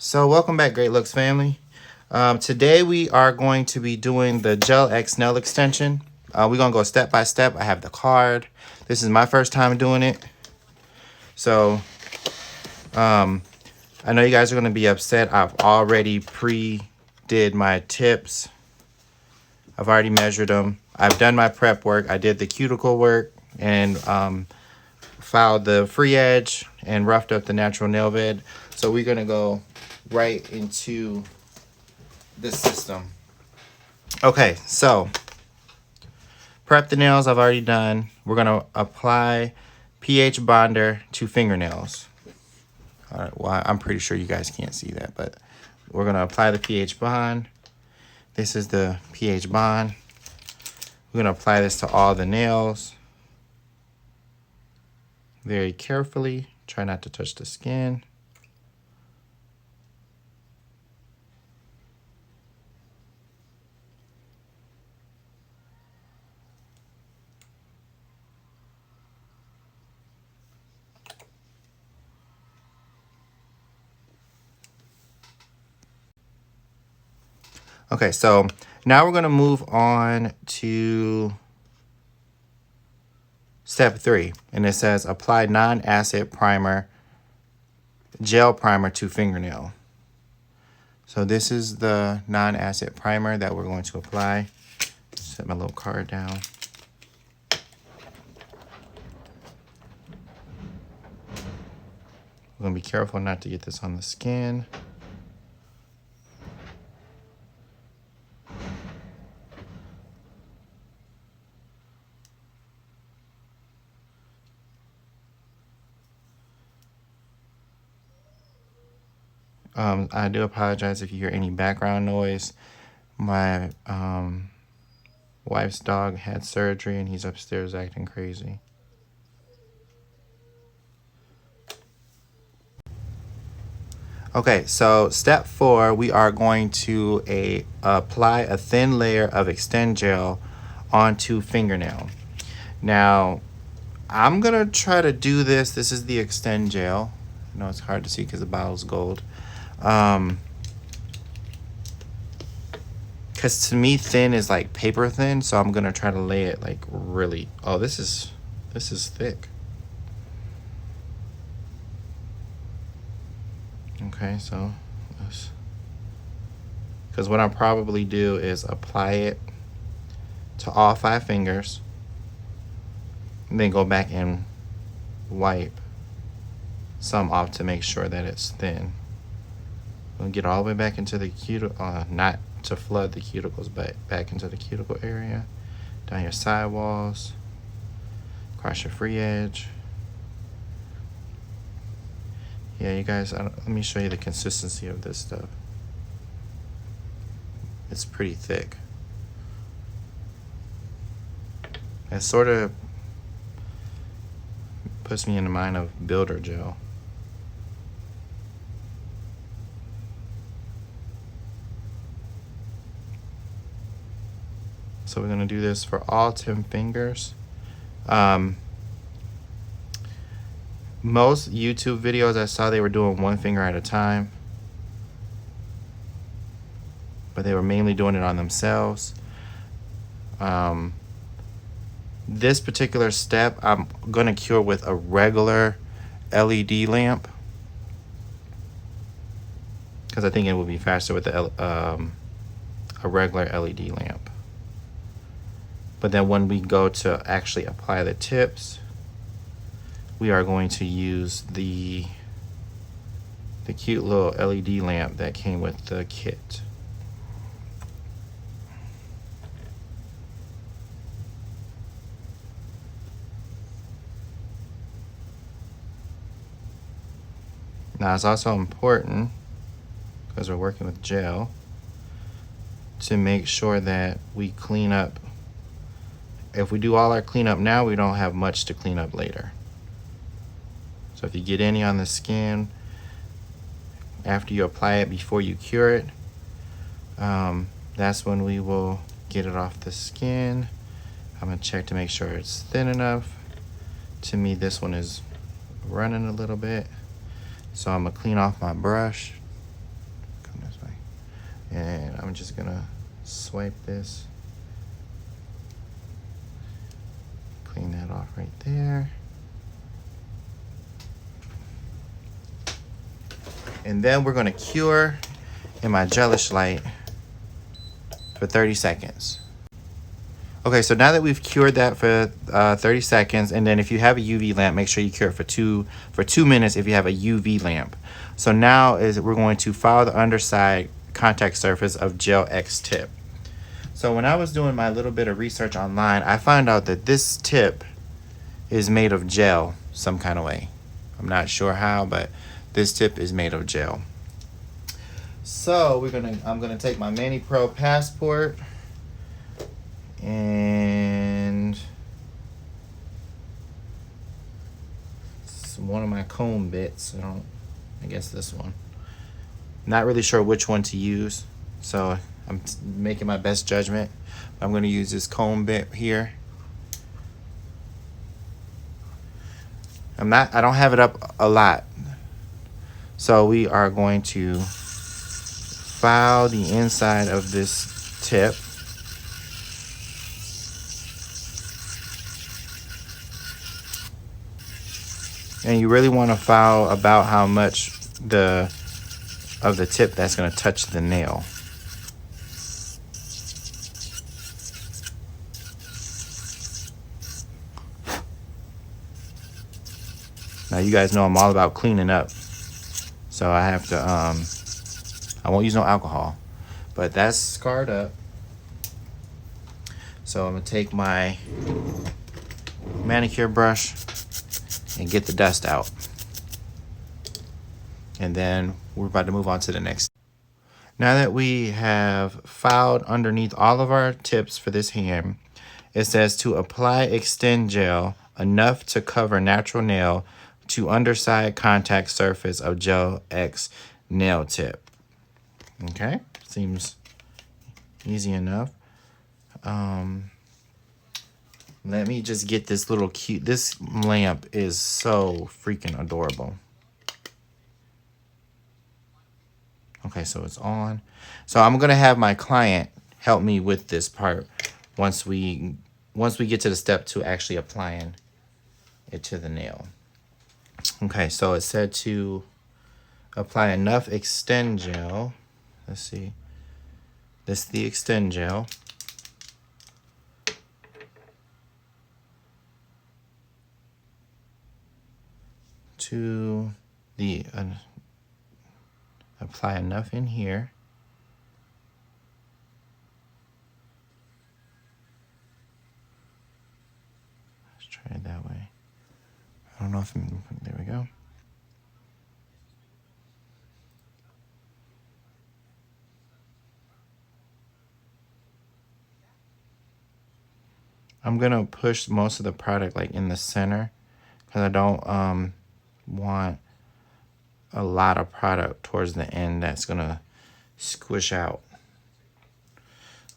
So welcome back, Great Looks family. Today we are going to be doing the Gel X nail extension. We're going to go step by step. I have the card. This is my first time doing it. So I know you guys are going to be upset. I've already pre-did my tips. I've already measured them. I've done my prep work. I did the cuticle work and filed the free edge and roughed up the natural nail bed. So we're going to go right into the system. Okay, so prep the nails I've already done. We're going to apply pH bonder to fingernails. All right, well, I'm pretty sure you guys can't see that, but we're going to apply the pH bond. This is the pH bond. We're going to apply this to all the nails very carefully. Try not to touch the skin. Okay, so now we're going to move on to step 3. And it says apply non-acid primer, gel primer to fingernail. So this is the non-acid primer that we're going to apply. Set my little card down. We're going to be careful not to get this on the skin. I do apologize if you hear any background noise. My wife's dog had surgery and he's upstairs acting crazy. Okay, so step 4, we are going to apply a thin layer of Extend Gel onto fingernail. Now, I'm going to try to do this. This is the Extend Gel. I know it's hard to see because the bottle's gold. Because to me, thin is like paper thin, so I'm going to try to lay it like really... Oh, this is thick. Okay, so because what I'll probably do is apply it to all 5 fingers and then go back and wipe some off to make sure that it's thin. We'll get all the way back into the cuticle, not to flood the cuticles, but back into the cuticle area, down your sidewalls, across your free edge. Yeah, you guys, let me show you the consistency of this stuff. It's pretty thick. It sort of puts me in the mind of builder gel. So we're gonna do this for all 10 fingers. Most YouTube videos I saw, they were doing 1 finger at a time, but they were mainly doing it on themselves. This particular step, I'm gonna cure with a regular LED lamp because I think it will be faster with a regular LED lamp. But then when we go to actually apply the tips, we are going to use the cute little LED lamp that came with the kit. Now it's also important, because we're working with gel, to make sure that we clean up. If we do all our cleanup now, we don't have much to clean up later. So if you get any on the skin after you apply it before you cure it, that's when we will get it off the skin. I'm gonna check to make sure it's thin enough. To me, this one is running a little bit. So I'm gonna clean off my brush. And I'm just gonna swipe this, clean that off right there. And then we're gonna cure in my gelish light for 30 seconds. Okay, so now that we've cured that for 30 seconds, and then if you have a UV lamp, make sure you cure it for 2 minutes if you have a UV lamp. So now we're going to follow the underside contact surface of Gel X tip. So when I was doing my little bit of research online, I found out that this tip is made of gel some kind of way. I'm not sure how, but this tip is made of gel. So I'm gonna take my Mani Pro Passport and one of my comb bits. I guess this one. Not really sure which one to use, so I'm making my best judgment. I'm going to use this comb bit here. I don't have it up a lot, so we are going to file the inside of this tip. And you really want to file about how much of the tip that's going to touch the nail. Now you guys know I'm all about cleaning up, so I have to I won't use no alcohol, but that's scarred up. So I'm gonna take my manicure brush and get the dust out. And then we're about to move on to the next. Now that we have filed underneath all of our tips for this hand, it says to apply extend gel enough to cover natural nail to underside contact surface of Gel X nail tip. Okay, seems easy enough. Let me just get this little cute, this lamp is so freaking adorable. Okay, so it's on. So I'm gonna have my client help me with this part once we get to the step to actually applying it to the nail. Okay, so it said to apply enough extend gel. Let's see. This is the extend gel. To the apply enough in here. Let's try it that way. I don't know if there we go. I'm gonna push most of the product like in the center because I don't want a lot of product towards the end that's gonna squish out.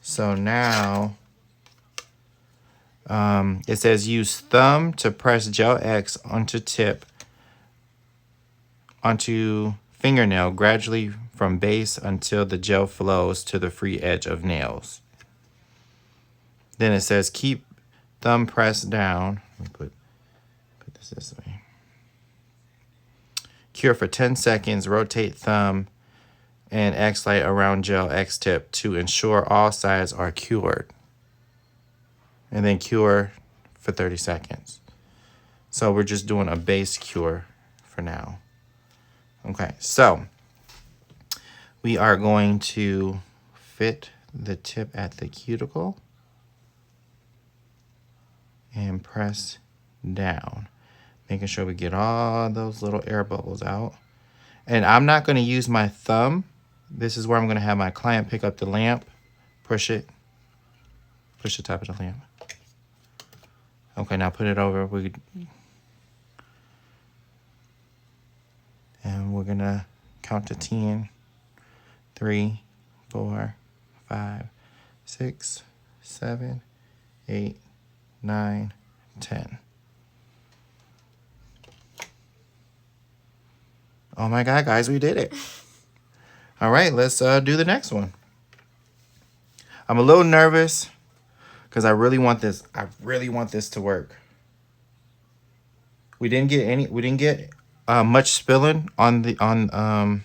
So now it says use thumb to press Gel X onto fingernail gradually from base until the gel flows to the free edge of nails. Then it says keep thumb pressed down. Let me put this way. Cure for 10 seconds. Rotate thumb and X light around Gel X tip to ensure all sides are cured. And then cure for 30 seconds. So we're just doing a base cure for now. Okay, so we are going to fit the tip at the cuticle and press down, making sure we get all those little air bubbles out. And I'm not going to use my thumb. This is where I'm going to have my client pick up the lamp, push the top of the lamp. Okay, now put it over. And we're going to count to 10. 3, 4, 5, 6, 7, 8, 9, 10. Oh my God, guys, we did it. All right, let's do the next one. I'm a little nervous because I really want this. I really want this to work. We didn't get much spilling on the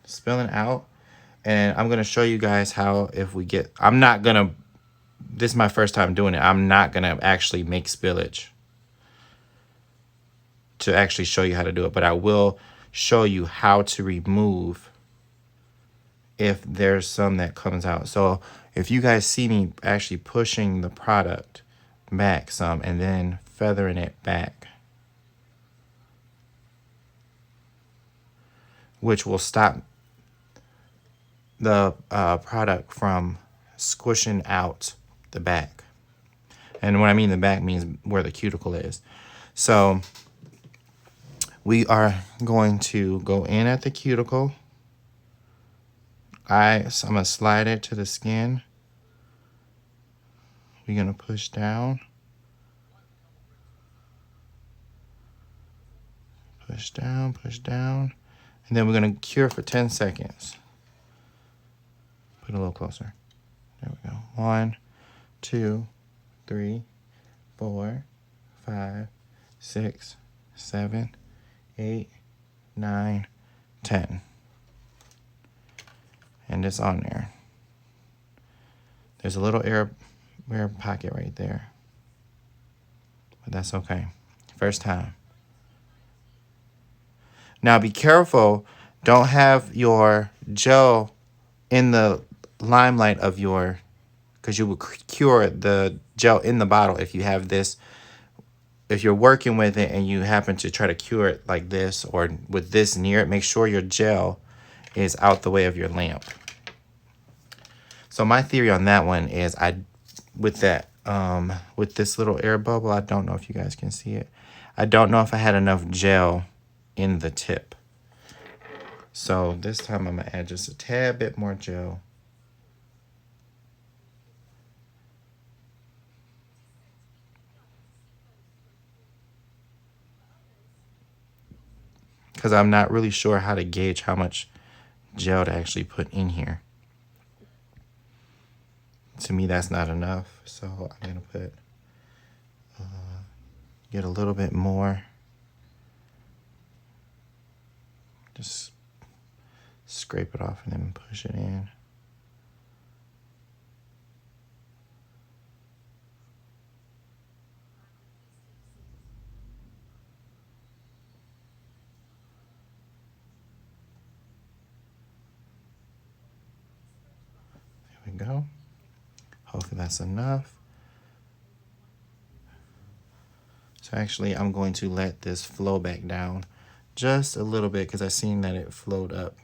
spilling out, and I'm gonna show you guys how if we get. I'm not gonna. This is my first time doing it. I'm not gonna actually make spillage to actually show you how to do it, but I will show you how to remove if there's some that comes out. So if you guys see me actually pushing the product back some and then feathering it back, which will stop the product from squishing out the back. And when I mean the back means where the cuticle is. So we are going to go in at the cuticle. So I'm going to slide it to the skin. We're going to push down. Push down, push down. And then we're going to cure for 10 seconds. Put it a little closer. There we go. 1, 2, 3, 4, 5, 6, 7, 8, 9, 10. And it's on there. There's a little air pocket right there. But that's okay. First time. Now be careful. Don't have your gel in the limelight of your, because you will cure the gel in the bottle if you have this. If you're working with it and you happen to try to cure it like this or with this near it, make sure your gel is out the way of your lamp. So my theory on that one is with this little air bubble, I don't know if you guys can see it. I don't know if I had enough gel in the tip. So this time I'm gonna add just a tad bit more gel. Because I'm not really sure how to gauge how much gel to actually put in here. To me, that's not enough. So I'm going to put, get a little bit more. Just scrape it off and then push it in. There we go. Hopefully that's enough. So actually, I'm going to let this flow back down just a little bit because I seen that it flowed up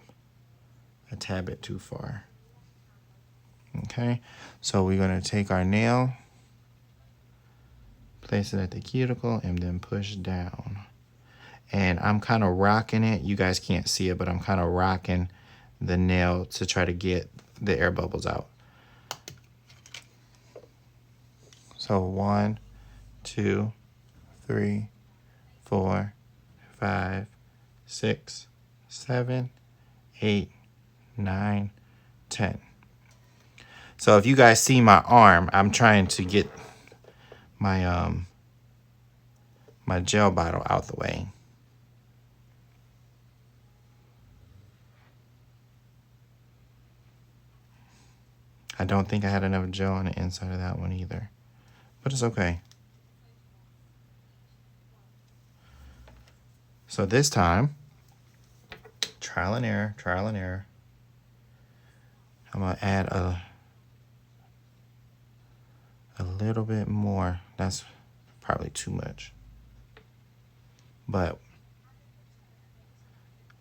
a tad bit too far. Okay, so we're going to take our nail, place it at the cuticle, and then push down. And I'm kind of rocking it. You guys can't see it, but I'm kind of rocking the nail to try to get the air bubbles out. So 1, 2, 3, 4, 5, 6, 7, 8, 9, 10. So if you guys see my arm, I'm trying to get my my gel bottle out the way. I don't think I had enough gel on the inside of that one either, but it's okay. So this time, trial and error, trial and error. I'm gonna add a little bit more. That's probably too much, but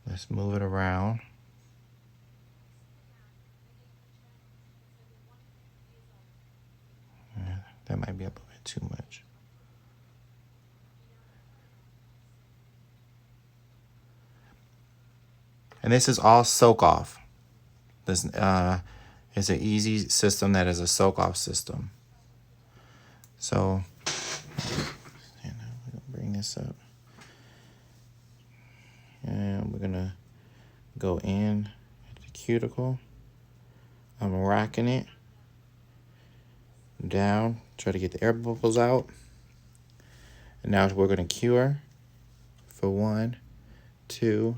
let's move it around. Yeah, that might be a little bit too much. And this is all soak off. This is an easy system that is a soak off system. So, we're gonna bring this up. And we're gonna go in at the cuticle. I'm rocking it down, try to get the air bubbles out. And now we're going to cure for 1, 2,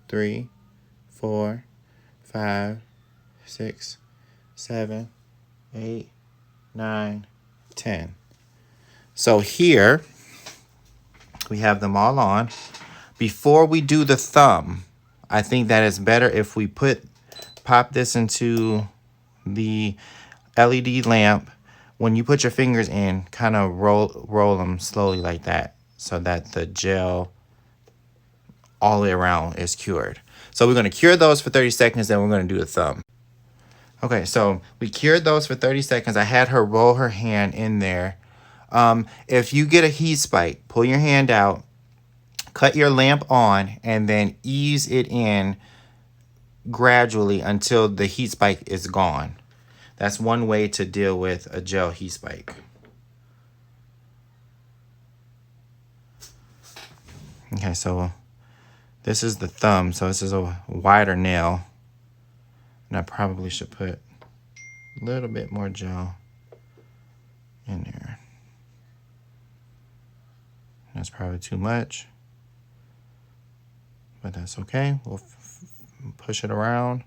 3, 4, 5, 6, 7, 8, 9, 10. So here we have them all on. Before we do the thumb, I think that it's better if we pop this into the LED lamp. When you put your fingers in, kind of roll them slowly like that so that the gel all the way around is cured. So we're going to cure those for 30 seconds, then we're going to do the thumb. Okay, so we cured those for 30 seconds. I had her roll her hand in there. If you get a heat spike, pull your hand out, cut your lamp on, and then ease it in gradually until the heat spike is gone. That's one way to deal with a gel heat spike. Okay, so this is the thumb, so this is a wider nail. And I probably should put a little bit more gel in there. That's probably too much, but that's okay. We'll push it around.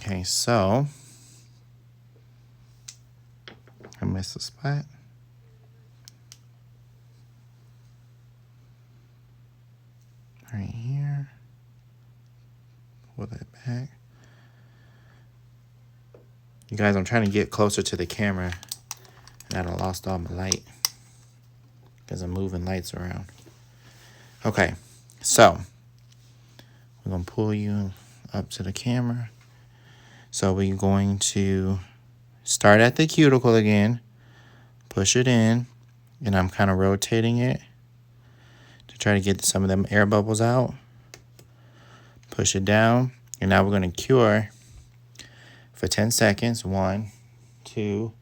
Okay, so I missed a spot. Right here. Pull that back. You guys, I'm trying to get closer to the camera, and I lost all my light because I'm moving lights around. Okay, so we're gonna pull you up to the camera. So we're going to start at the cuticle again, push it in, and I'm kind of rotating it to try to get some of them air bubbles out. Push it down, and now we're going to cure for 10 seconds. 1, 2,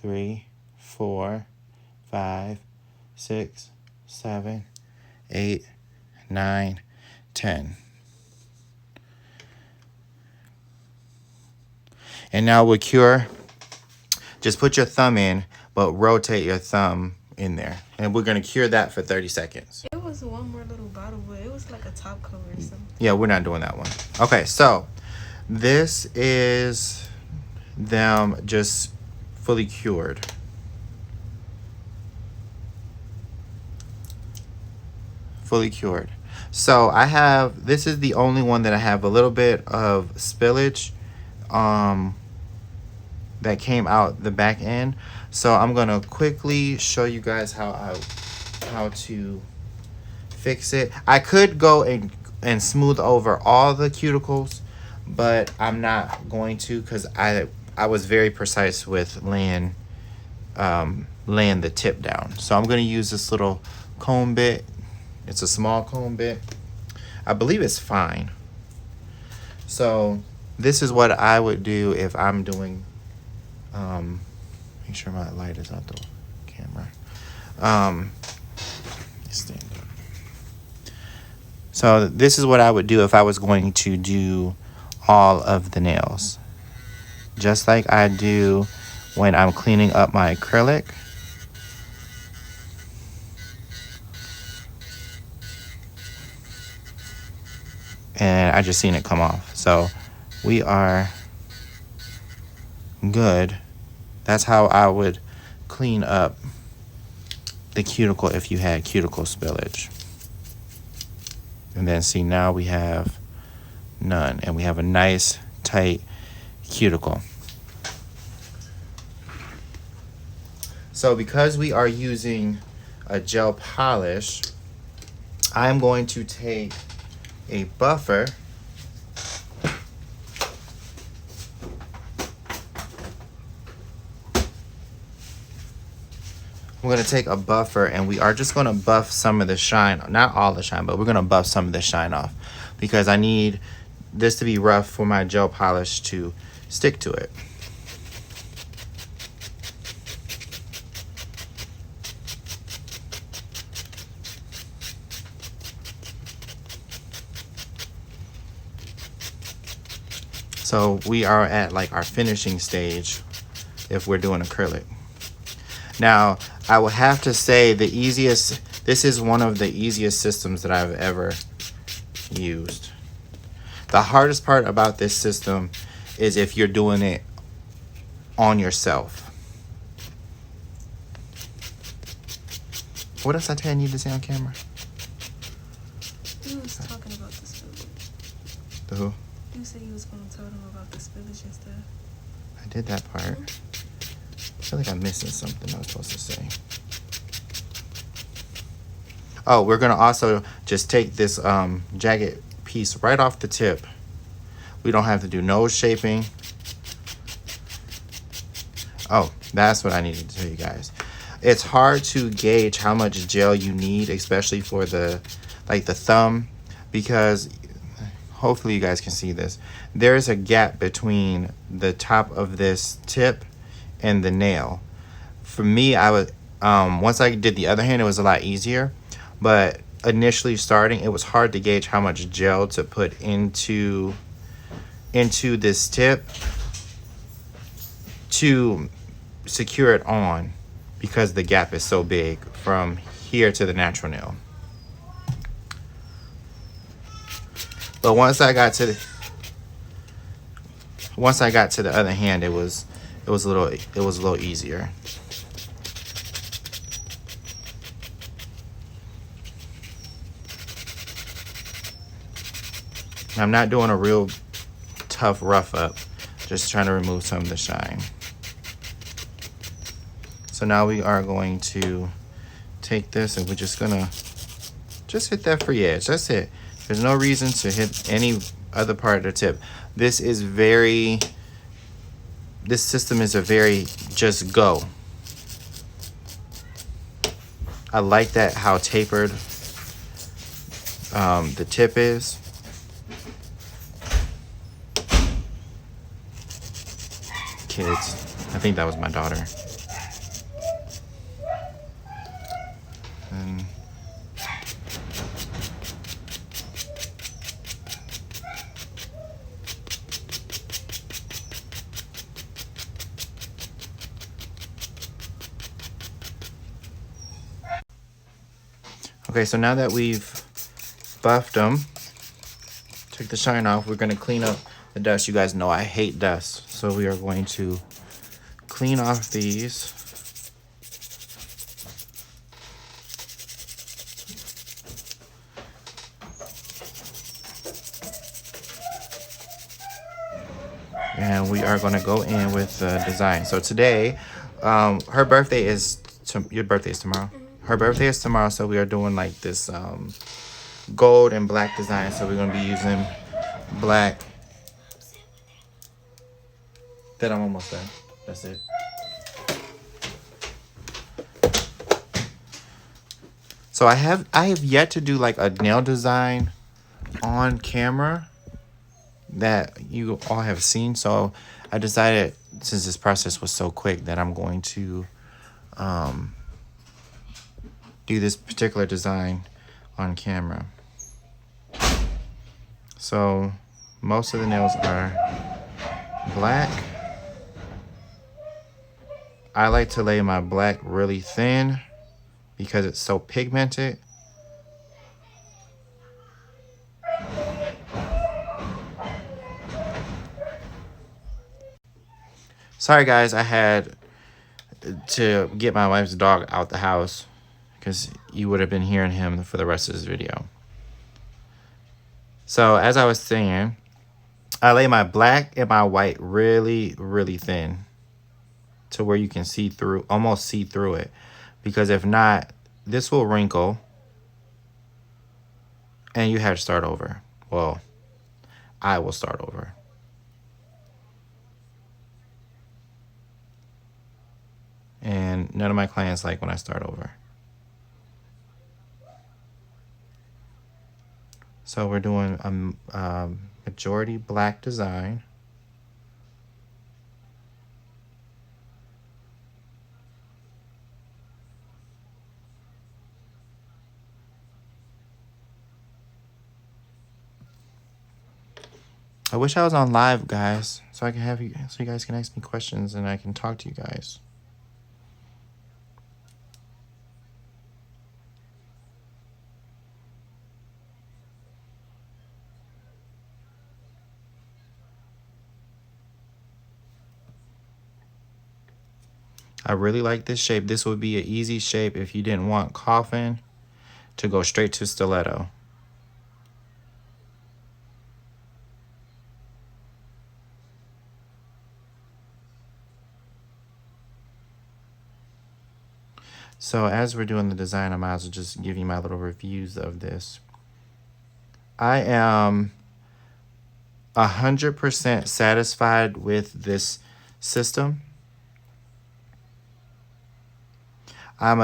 3, 4, 5, 6, 7, 8, 9, 10. And now we'll cure. Just put your thumb in, but rotate your thumb in there. And we're going to cure that for 30 seconds. It was one more little bottle, but it was like a top cover or something. Yeah, we're not doing that one. Okay, so this is them just fully cured. Fully cured. So I have, this is the only one that I have a little bit of spillage that came out the back end. So I'm gonna quickly show you guys how to fix it. I could go and smooth over all the cuticles, but I'm not going to because I was very precise with laying the tip down. So I'm gonna use this little comb bit. It's a small comb bit. I believe it's fine. So this is what I would do if I'm doing, make sure my light is out the camera. Stand up. So this is what I would do if I was going to do all of the nails. Just like I do when I'm cleaning up my acrylic. And I just seen it come off. So we are good. That's how I would clean up the cuticle if you had cuticle spillage. And then see, now we have none. And we have a nice tight cuticle. So because we are using a gel polish, I'm going to take a buffer I'm going to take a buffer and we are just going to buff some of the shine, not all the shine, but we're going to buff some of the shine off because I need this to be rough for my gel polish to stick to it. So we are at like our finishing stage if we're doing acrylic. Now, I would have to say this is one of the easiest systems that I've ever used. The hardest part about this system is if you're doing it on yourself. What else I tell you need to say on camera? You was talking about the spillage. The who? You said you was going to tell them about the spillage and stuff. I did that part. I feel like I'm missing something I was supposed to say. Oh, we're going to also just take this jagged piece right off the tip. We don't have to do nose shaping. Oh, that's what I needed to tell you guys. It's hard to gauge how much gel you need, especially for the thumb, because hopefully you guys can see this. There is a gap between the top of this tip and the nail. For me, I would once I did the other hand, it was a lot easier. But initially starting, it was hard to gauge how much gel to put into this tip to secure it on because the gap is so big from here to the natural nail. But once I got to the other hand, it was a little easier. I'm not doing a real tough rough up, just trying to remove some of the shine. So now we are going to take this and we're just gonna hit that free edge. That's it. There's no reason to hit any other part of the tip. This system is a very just go. I like that how tapered the tip is. Kids, I think that was my daughter. And okay, so now that we've buffed them, took the shine off, we're gonna clean up the dust. You guys know I hate dust, so we are going to clean off these. And we are going to go in with the design. So today, her birthday is, your birthday is tomorrow? Her birthday is tomorrow, so we are doing like this gold and black design. So we're going to be using black. Then I'm almost done. That's it. So I have yet to do like a nail design on camera that you all have seen. So I decided, since this process was so quick, that I'm going to do this particular design on camera. So most of the nails are black. I like to lay my black really thin because it's so pigmented. Sorry guys, I had to get my wife's dog out the house because you would have been hearing him for the rest of this video. So as I was saying, I lay my black and my white really, really thin to where you can see through, almost see through it. Because if not, this will wrinkle and you have to start over. Well, I will start over. And none of my clients like when I start over. So we're doing a majority black design. I wish I was on live, guys, so I can have you, so you guys can ask me questions and I can talk to you guys. I really like this shape. This would be an easy shape if you didn't want coffin to go straight to stiletto. So as we're doing the design, I might as well just give you my little reviews of this. I am 100% satisfied with this system. I am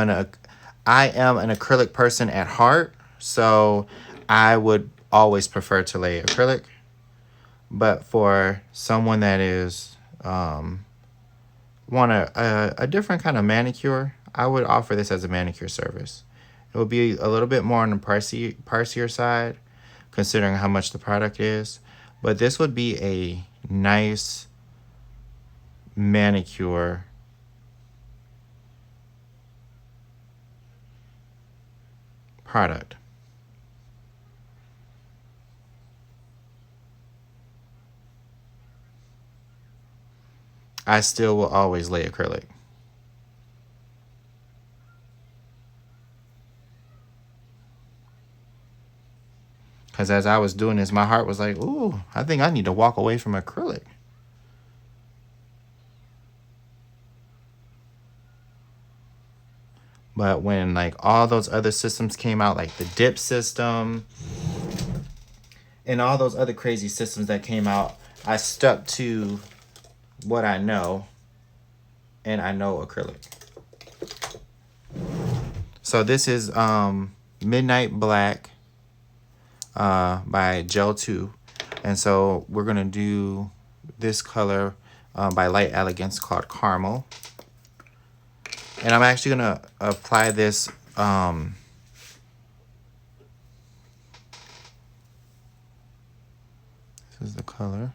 an acrylic person at heart, so I would always prefer to lay acrylic. But for someone that is want a different kind of manicure, I would offer this as a manicure service. It would be a little bit more on the pricier side, considering how much the product is. But this would be a nice manicure product. I still will always lay acrylic. Because as I was doing this, my heart was like, ooh, I think I need to walk away from acrylic. But when like all those other systems came out, like the dip system and all those other crazy systems that came out, I stuck to what I know, and I know acrylic. So this is Midnight Black by Gel 2. And so we're going to do this color by Light Elegance called Caramel. And I'm actually going to apply this this is the color.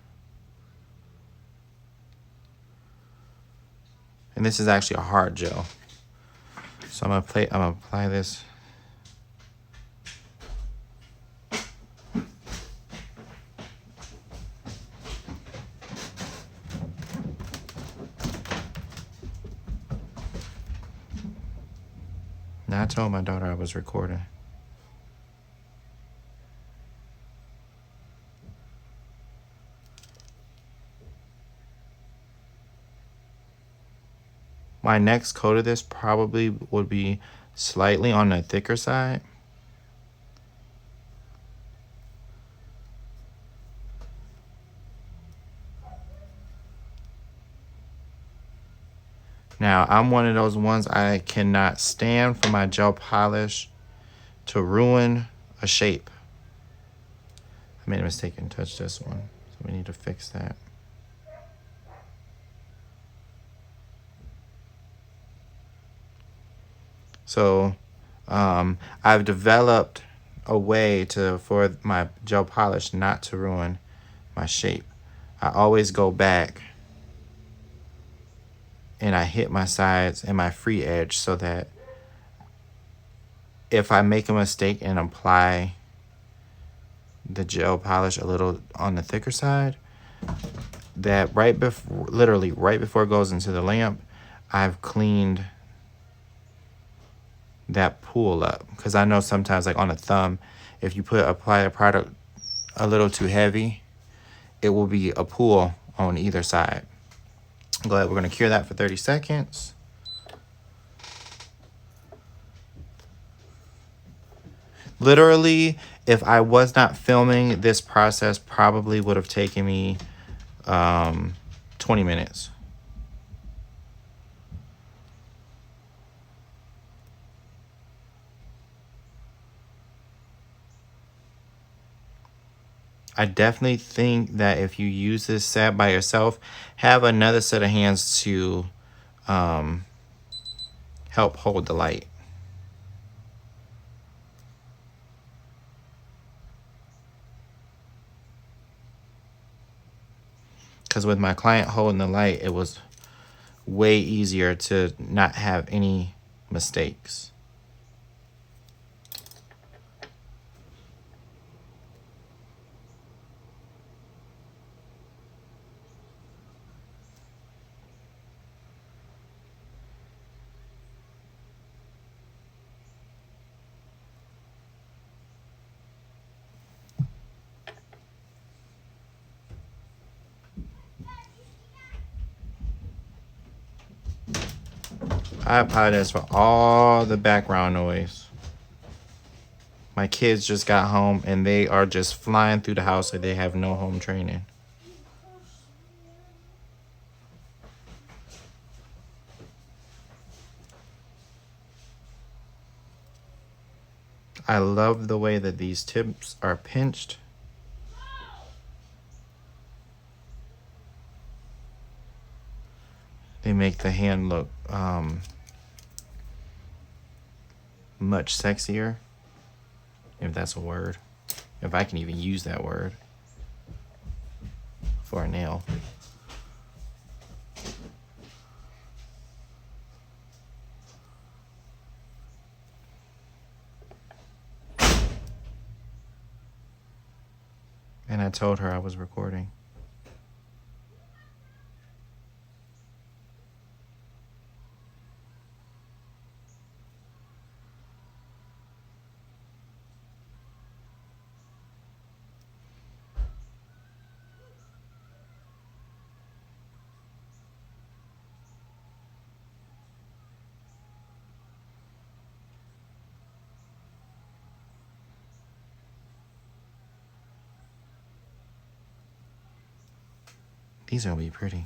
And this is actually a hard gel. So I'm gonna apply this. Now I told my daughter I was recording. My next coat of this probably would be slightly on the thicker side. Now, I'm one of those ones I cannot stand for my gel polish to ruin a shape. I made a mistake and touched this one, so we need to fix that. So I've developed a way for my gel polish not to ruin my shape. I always go back and I hit my sides and my free edge so that if I make a mistake and apply the gel polish a little on the thicker side, that literally right before it goes into the lamp, I've cleaned that pool up. Because I know sometimes, like on a thumb, if you apply a product a little too heavy, it will be a pool on either side. Go ahead, we're going to cure that for 30 seconds. Literally, if I was not filming, this process probably would have taken me 20 minutes. I definitely think that if you use this set by yourself, have another set of hands to help hold the light. Because with my client holding the light, it was way easier to not have any mistakes. I apologize for all the background noise. My kids just got home and they are just flying through the house like they have no home training. I love the way that these tips are pinched. They make the hand look much sexier, if that's a word. If I can even use that word for a nail. And I told her I was recording. These are gonna be pretty.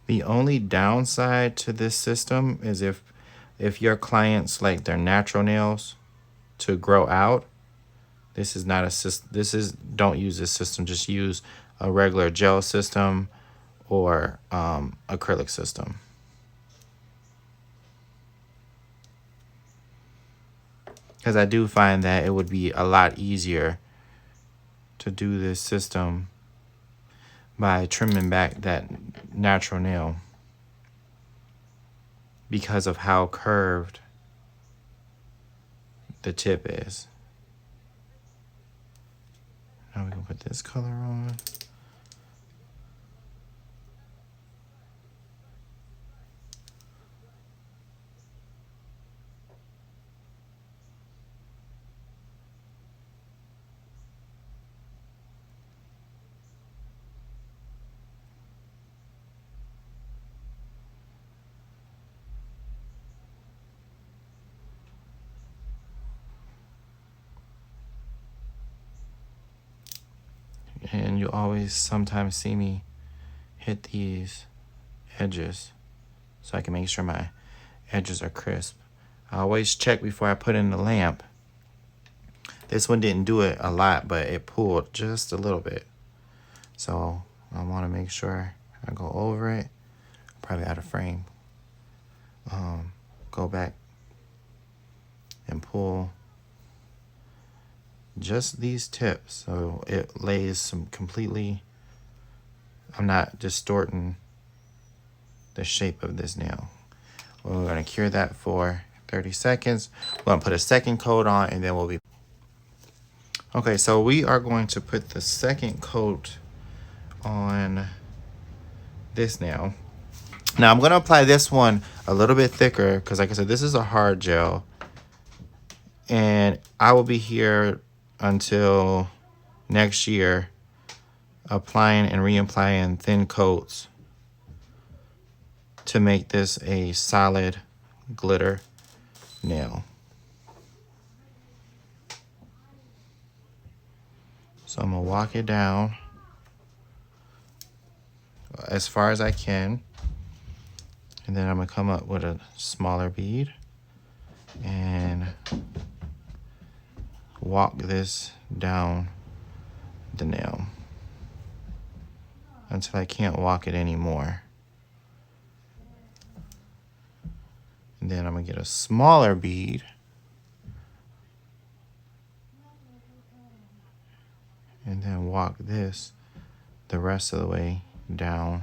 The only downside to this system is if your clients like their natural nails to grow out, this is not a system. Don't use this system. Just use a regular gel system or acrylic system. Because I do find that it would be a lot easier to do this system by trimming back that natural nail because of how curved the tip is. Now we can put this color on. And you always sometimes see me hit these edges so I can make sure my edges are crisp. I always check before I put in the lamp. This one didn't do it a lot, but it pulled just a little bit. So I want to make sure I go over it. Probably out of frame. Go back and pull just these tips so it lays some completely, I'm not distorting the shape of this nail. We're going to cure that for 30 seconds. We're going to put a second coat on and then we'll be okay. So we are going to put the second coat on this nail. Now I'm going to apply this one a little bit thicker because like I said, this is a hard gel and I will be here until next year applying and reapplying thin coats to make this a solid glitter nail. So I'm gonna walk it down as far as I can. And then I'm gonna come up with a smaller bead and walk this down the nail until I can't walk it anymore. And then I'm gonna get a smaller bead and then walk this the rest of the way down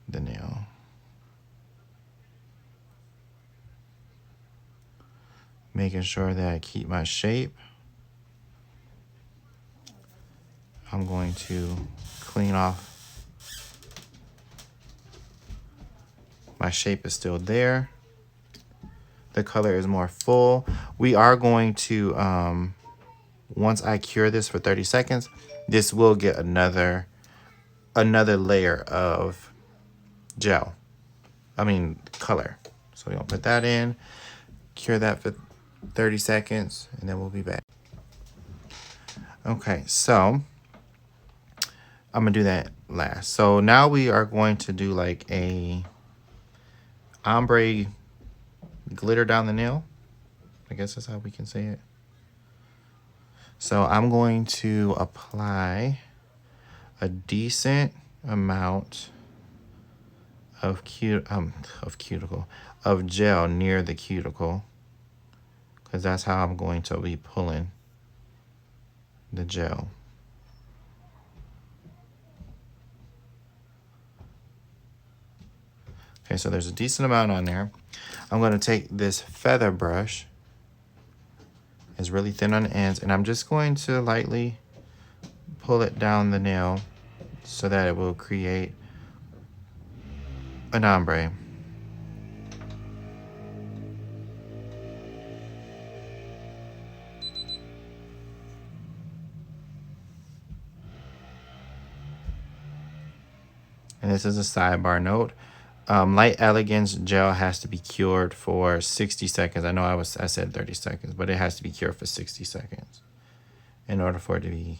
the nail. Making sure that I keep my shape. I'm going to clean off. My shape is still there. The color is more full. We are going to, once I cure this for 30 seconds, this will get another layer of color. So we're gonna put that in, cure that for 30 seconds, and then we'll be back. Okay, so I'm gonna do that last. So now we are going to do like a ombre glitter down the nail. I guess that's how we can say it. So I'm going to apply a decent amount of gel near the cuticle, because that's how I'm going to be pulling the gel. Okay, so there's a decent amount on there. I'm going to take this feather brush. It's really thin on the ends, and I'm just going to lightly pull it down the nail so that it will create an ombre. And this is a sidebar note. Light Elegance gel has to be cured for 60 seconds. I know I said 30 seconds, but it has to be cured for 60 seconds in order for it to be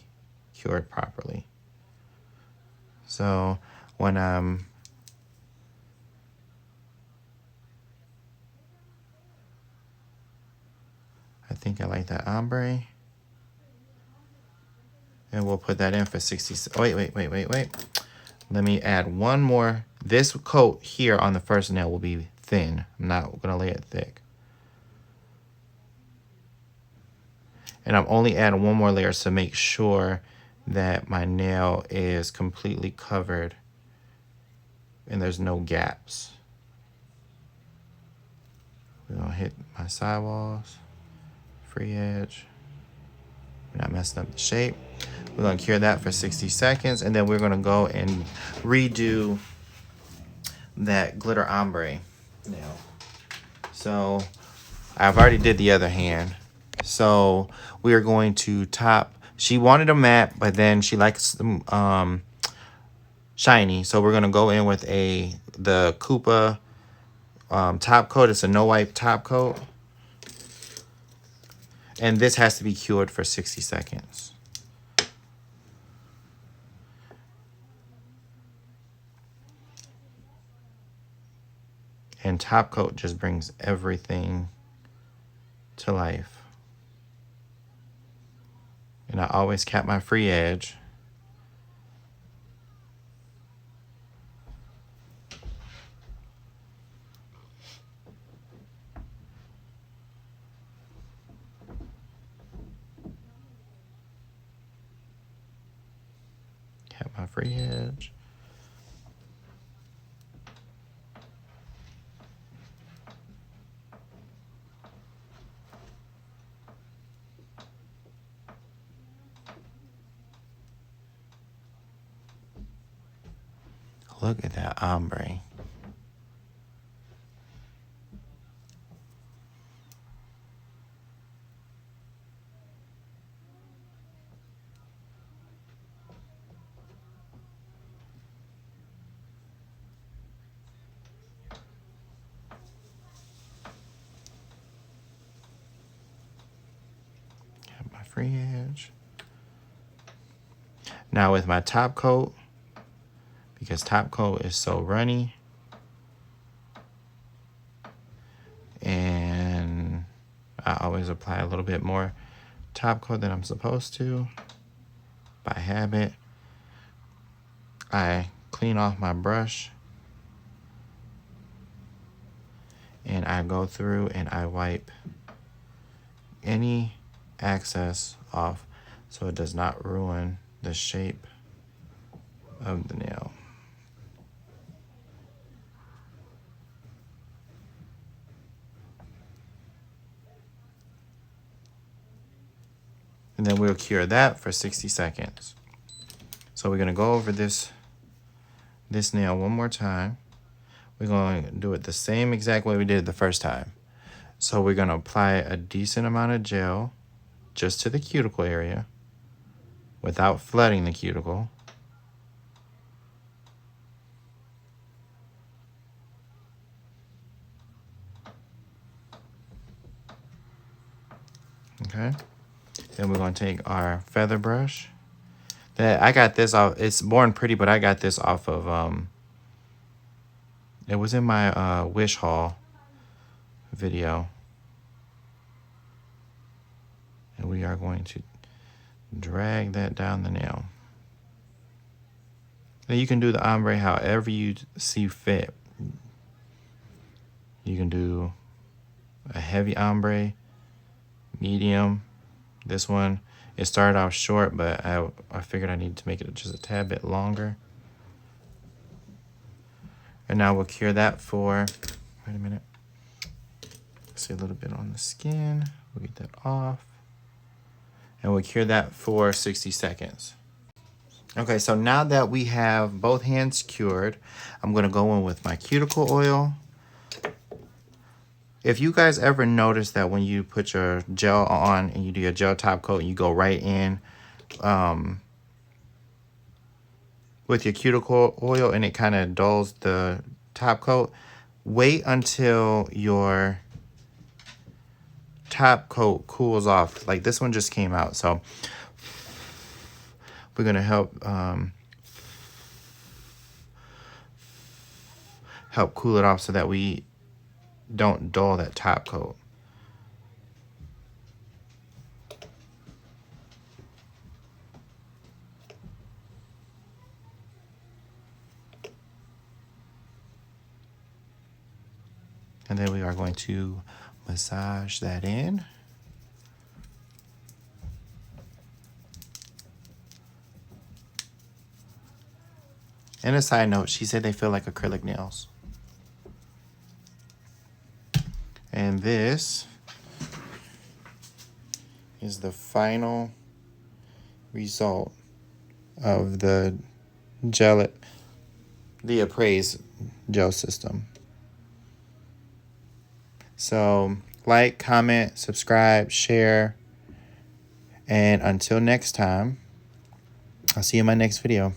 cured properly. So when I think I like that ombre. And we'll put that in for 60. Oh, wait. Let me add one more. This coat here on the first nail will be thin. I'm not gonna lay it thick. And I'm only adding one more layer to make sure that my nail is completely covered and there's no gaps. We're gonna hit my sidewalls, free edge. We're not messing up the shape. We're gonna cure that for 60 seconds, and then we're gonna go and redo that glitter ombre nail. So I've already did the other hand. So we are going to top. She wanted a matte, but then she likes them shiny. So we're gonna go in with the Koopa top coat. It's a no wipe top coat, and this has to be cured for 60 seconds. And top coat just brings everything to life. And I always cap my free edge. Cap my free edge. Look at that ombre. free edge. Now with my top coat, because top coat is so runny, and I always apply a little bit more top coat than I'm supposed to by habit, I clean off my brush and I go through and I wipe any excess off so it does not ruin the shape of the nail. And then we'll cure that for 60 seconds. So we're gonna go over this nail one more time. We're going to do it the same exact way we did it the first time. So we're going to apply a decent amount of gel just to the cuticle area without flooding the cuticle. Okay. Then we're going to take our feather brush. I got this off, it's Born Pretty, but I got this off of, it was in my Wish haul video. And we are going to drag that down the nail. Now you can do the ombre however you see fit. You can do a heavy ombre, medium. This one, it started off short, but I figured I needed to make it just a tad bit longer. And now we'll cure that for, wait a minute. See a little bit on the skin. We'll get that off. And we'll cure that for 60 seconds. Okay, so now that we have both hands cured, I'm gonna go in with my cuticle oil. If you guys ever notice that when you put your gel on and you do your gel top coat, you go right in with your cuticle oil and it kind of dulls the top coat, wait until your top coat cools off. Like this one just came out, so we're gonna help cool it off so that we don't dull that top coat. And then we are going to massage that in. And a side note, she said they feel like acrylic nails. And this is the final result of the Apres gel system. So like, comment, subscribe, share, and until next time, I'll see you in my next video.